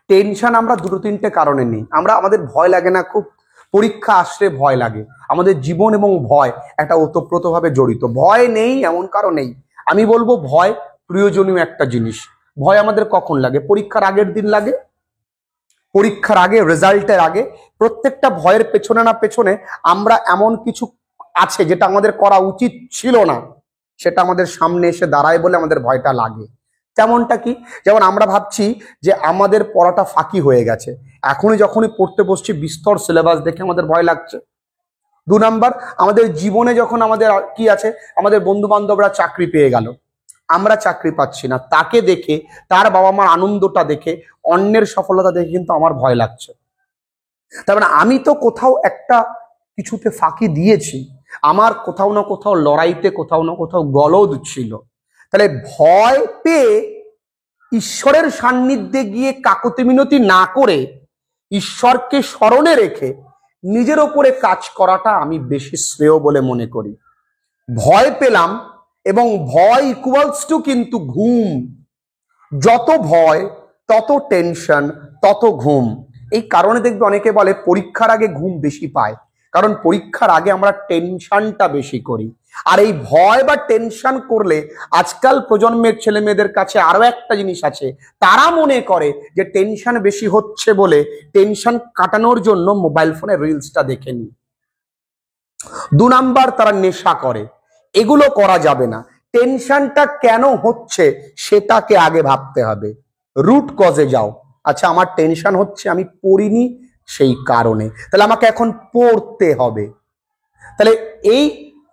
Tension আমরা দুটো তিনটে কারণে নিই। আমাদের ভয় লাগে না খুব? পরীক্ষা আসলে ভয় লাগে। আমাদের জীবন এবং ভয় একটা ওতপ্রোতভাবে জড়িত। ভয় নেই এমন কারো নেই। আমি বলবো ভয় প্রয়োজনীয় একটা জিনিস। ভয় আমাদের কখন লাগে? পরীক্ষার আগের দিন লাগে, পরীক্ষার আগে, রেজাল্টের আগে। প্রত্যেকটা ভয়ের পেছনে না পেছনে আমরা এমন কিছু আছে যেটা আমাদের করা উচিত ছিল না, সেটা আমাদের সামনে এসে দাঁড়ায় বলে আমাদের ভয়টা লাগে। তেমনটা কি? যেমন আমরা ভাবছি যে আমাদের পড়াটা ফাঁকি হয়ে গেছে, এখনই যখনই পড়তে বসছি বিস্তর সিলেবাস দেখে আমাদের ভয় লাগছে। 2 নাম্বার, আমাদের জীবনে যখন আমাদের কি আছে, আমাদের বন্ধু বান্ধবরা চাকরি পেয়ে গেল, আমরা চাকরি পাচ্ছি না, তাকে দেখে, তার বাবা মার আনন্দটা দেখে, অন্যের সফলতা দেখে কিন্তু আমার ভয় লাগছে। তার মানে আমি তো কোথাও একটা কিছুতে ফাঁকি দিয়েছি, আমার কোথাও না কোথাও লড়াইতে কোথাও না কোথাও গলদ ছিল। তাহলে ভয় পেয়ে ঈশ্বরের সান্নিধ্যে গিয়ে কাকুতি মিনতি না করে ঈশ্বরকে স্মরণে রেখে নিজের ওপরে কাজ করাটা আমি বেশি শ্রেয় বলে মনে করি। ভয় পেলাম এবং ভয় ইকুয়ালস টু কিন্তু ঘুম। যত ভয় তত টেনশন তত ঘুম। এই কারণে দেখবে অনেকে বলে পরীক্ষার আগে ঘুম বেশি পায়, কারণ পরীক্ষার আগে আমরা টেনশনটা বেশি করি। আর এই ভয় বা টেনশন করলে আজকাল প্রজন্মের ছেলে মেয়েদের কাছে আরো একটা জিনিস আছে, তারা মনে করে যে টেনশন বেশি হচ্ছে বলে টেনশন কাটানোর জন্য মোবাইল ফোনে রিলসটা দেখে নি। 2 নাম্বার, তারা নেশা করে। এগুলো করা যাবে না। টেনশনটা কেন হচ্ছে সেটাকে আগে ভাবতে হবে, রুট কজে যাও। আচ্ছা, আমার টেনশন হচ্ছে, আমি পড়িনি সেই কারণে, তাহলে আমাকে এখন পড়তে হবে। তাহলে এই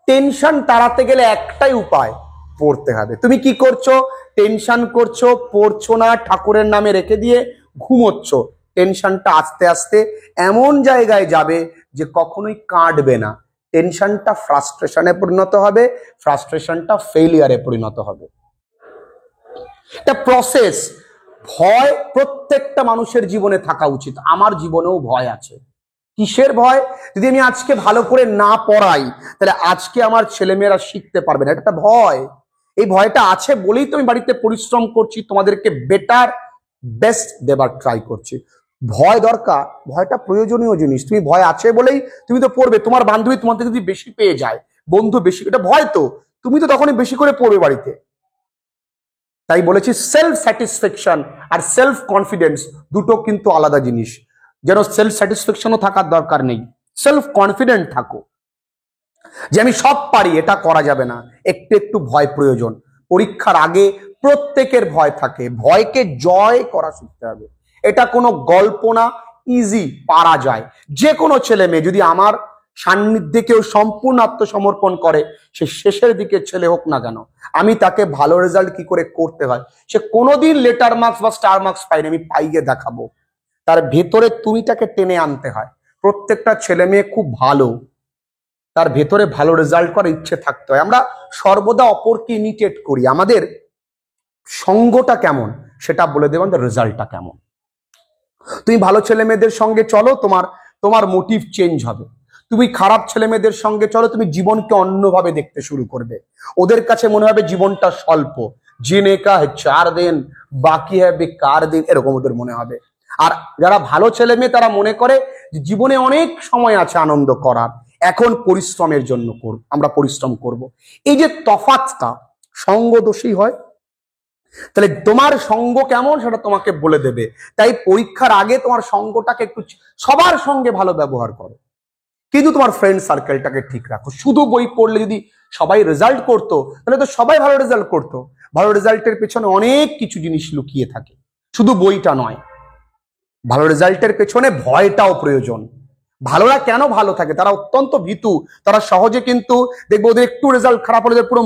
টেনশন তাড়াতে গেলে একটাই উপায়, পড়তে হবে। তুমি কি করছো? টেনশন করছো, পড়ছো না, ঠাকুরের নামে রেখে দিয়ে ঘুমোচ্ছ। টেনশনটা আস্তে আস্তে এমন জায়গায় যাবে যে কখনোই কাটবে না। টেনশনটা ফ্রাস্ট্রেশনে পরিণত হবে, ফ্রাস্ট্রেশনটা ফেলিয়ারে পরিণত হবে। এটা প্রসেস। ভয় প্রত্যেকটা মানুষের জীবনে থাকা উচিত। আমার জীবনেও ভয় আছে। কিসের ভয়? যদি আমি আজকে ভালো করে না পড়াই, তাহলে আজকে আমার ছেলেমেয়েরা শিখতে পারবে না, এটা একটা ভয়। এই ভয়টা আছে বলেই তো আমি বাড়িতে পরিশ্রম করছি, তোমাদেরকে বেটার বেস্ট দেবার ট্রাই করছি। ভয় দরকার, ভয়টা প্রয়োজনীয় জিনিস। তুমি ভয় আছে বলেই তুমি তো পড়বে। তোমার বান্ধবী তোমার থেকে যদি বেশি পেয়ে যায়, বন্ধু বেশি, এটা ভয় তো, তুমি তো তখনই বেশি করে পড়বে বাড়িতে। তাই বলেছি সেলফ স্যাটিসফ্যাকশন আর সেলফ কনফিডেন্স দুটো কিন্তু আলাদা জিনিস। যেন সেলফ স্যাটিসফ্যাকশনও থাকার দরকার নেই, সেলফ কনফিডেন্ট থাকো যে আমি সব পারি। এটা করা যাবে না, একটু একটু ভয় প্রয়োজন। পরীক্ষার আগে প্রত্যেকের ভয় থাকে, ভয়কে জয় করা শিখতে হবে। এটা কোনো গল্প না, ইজি, পারা যায়। যে কোনো ছেলে মেয়ে যদি আমার সান্নিধ্যে কেউ সম্পূর্ণ আত্মসমর্পণ করে, সে শেষের দিকে ছেলে হোক না কেন, আমি তাকে ভালো রেজাল্ট কি করে করতে হয়, সে কোনোদিন লেটার মার্কস বা স্টার মার্কস পাইনি, আমি পাইয়ে দেখাবো। তার ভেতরে তুমি তাকে টেনে আনতে হয়। প্রত্যেকটা ছেলে মেয়ে খুব ভালো, তার ভেতরে ভালো রেজাল্ট করার ইচ্ছে থাকতে হয়। আমরা সর্বদা অপরকে ইমিটেট করি। আমাদের সঙ্গটা কেমন সেটা বলে দেবেন, রেজাল্টটা কেমন। তুমি ভালো ছেলে মেয়েদের সঙ্গে চলো, তোমার মোটিভ চেঞ্জ হবে। তুমি খারাপ ছেলে মেয়েদের সঙ্গে চলো, তুমি জীবনকে অন্যভাবে দেখতে শুরু করবে। ওদের কাছে মনে হবে জীবনটা স্বল্প, জিনে কা হ্যায় 4 দিন বাকি হ্যায় বেকার দিন, এরকম ওদের মনে হবে। আর যারা ভালো ছেলে মেয়ে তারা মনে করে যে জীবনে অনেক সময় আছে আনন্দ করার, এখন পরিশ্রমের জন্য আমরা পরিশ্রম করব। এই যে তফাৎটা সঙ্গ দোষী হয়। তাহলে তোমার সঙ্গ কেমন সেটা তোমাকে বলে দেবে। তাই পরীক্ষার আগে তোমার সঙ্গটাকে একটু, সবার সঙ্গে ভালো ব্যবহার করো, কিন্তু তোমার ফ্রেন্ড সার্কেলটাকে ঠিক রাখো। শুধু বই পড়লে যদি সবাই রেজাল্ট করতো, তাহলে তো সবাই ভালো রেজাল্ট করতো। ভালো রেজাল্টের পেছনে অনেক কিছু জিনিস লুকিয়ে থাকে, শুধু বইটা নয়। ভালো রেজাল্টের পেছনে ভয়টাও প্রয়োজন। ভালোরা কেন ভালো থাকে? তারা অত্যন্ত ভীতু, তারা সহজে কিন্তু দেখবো ওদের একটু রেজাল্ট খারাপ হলে পুরো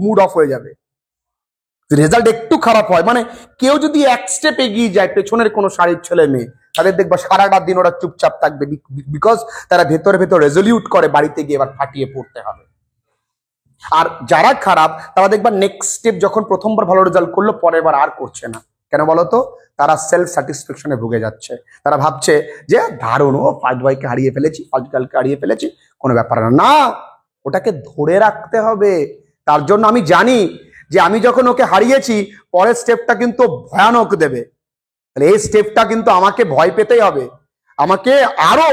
মুড অফ হয়ে যাবে। রেজাল্ট একটু খারাপ হয় মানে, কেউ যদি এক স্টেপ এগিয়ে যায়, পেছনের কোনো শাড়ির ছেলে মেয়ে, তাদের দেখবা সারাটা দিন ওরা চুপচাপ থাকবে, বিকজ তারা ভেতরে ভেতর রেজলিউট করে বাড়িতে গিয়ে এবার ফাটিয়ে পড়তে হবে। আর যারা খারাপ তারা দেখবা নেক্সট স্টেপ যখন প্রথমবার ভালো রেজাল্ট করলো, পরের বার আর করছে না। কেন বলতো? তারা সেলফ স্যাটিসফ্যাকশনে ভুগে যাচ্ছে। তারা ভাবছে যে দারুণ, ও ফার্স্ট বয়কে হারিয়ে ফেলেছি, ফার্স্ট গার্লকে হারিয়ে ফেলেছি, কোনো ব্যাপার না। না, ওটাকে ধরে রাখতে হবে। তার জন্য আমি জানি যে আমি যখন ওকে হারিয়েছি, পরের স্টেপটা কিন্তু ভয়ানক দেবে। তাহলে এই স্টেপটা কিন্তু আমাকে ভয় পেতেই হবে, আমাকে আরো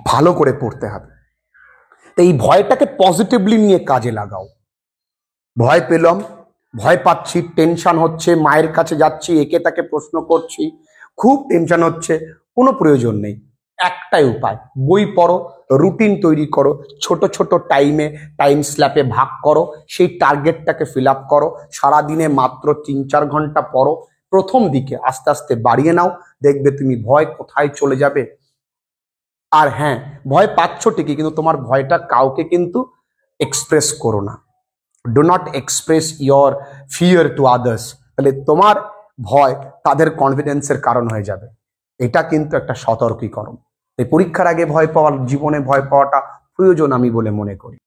ভালো করে পড়তে হবে। তো এই ভয়টাকে পজিটিভলি নিয়ে কাজে লাগাও। ভয় পেলাম, ভয় পাচ্ছি, টেনশন হচ্ছে, মায়ের কাছে যাচ্ছি, একে তাকে প্রশ্ন করছি, খুব টেনশন হচ্ছে, কোনো প্রয়োজন নেই। একটাই উপায়, বই পড়ো, রুটিন তৈরি করো, ছোট ছোট টাইম স্ল্যাপে ভাগ করো, সেই টার্গেটটাকে ফিল আপ করো, সারাদিনে মাত্র 3-4 ঘন্টা পড়ো। প্রথম দিকে আস্তে আস্তে বাড়িয়ে নাও, দেখবে তুমি ভয় কোথায় চলে যাবে। আর হ্যাঁ, ভয় পাচ্ছ ঠিকই, কিন্তু তোমার ভয়টা কাউকে কিন্তু এক্সপ্রেস করো না। Do not express your fear to others, তাহলে তোমার ভয় তাদের কনফিডেন্সের কারণ হয়ে যাবে। এটা কিন্তু একটা সতর্কীকরণ। এই পরীক্ষার আগে ভয় পাওয়ার, জীবনে ভয় পাওয়াটা প্রয়োজন আমি বলে মনে করি।